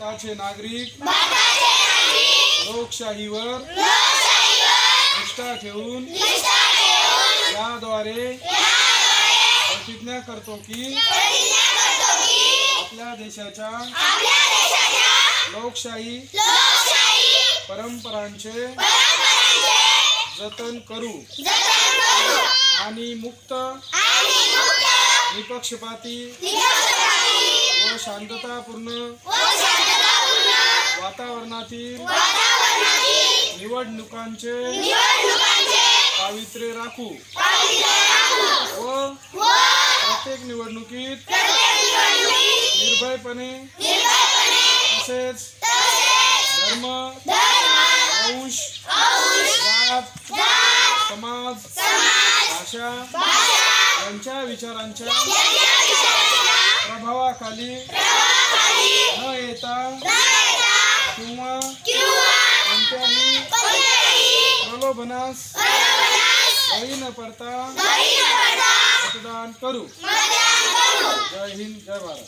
भारताचे नागरिक लोकशाहीवर निष्ठा ठेवून याद्वारे प्रतिज्ञा करतो की आपल्या देशाच्या लोकशाही परंपरांचे जतन करू आणि मुक्त निपक्षपाती व शांततापूर्ण वातावरणातील निवडणुकांचे पावित्र्य राखू व प्रत्येक निवडणुकीत निर्भयपणे तसेच धर्म, वंश, जात, समाज, भाषा यांच्या विचारांच्या प्रभावाखाली न येता किंवा कोणत्याही प्रलोभनास बळी न पडता मतदान करू. जय हिंद, जय भारत.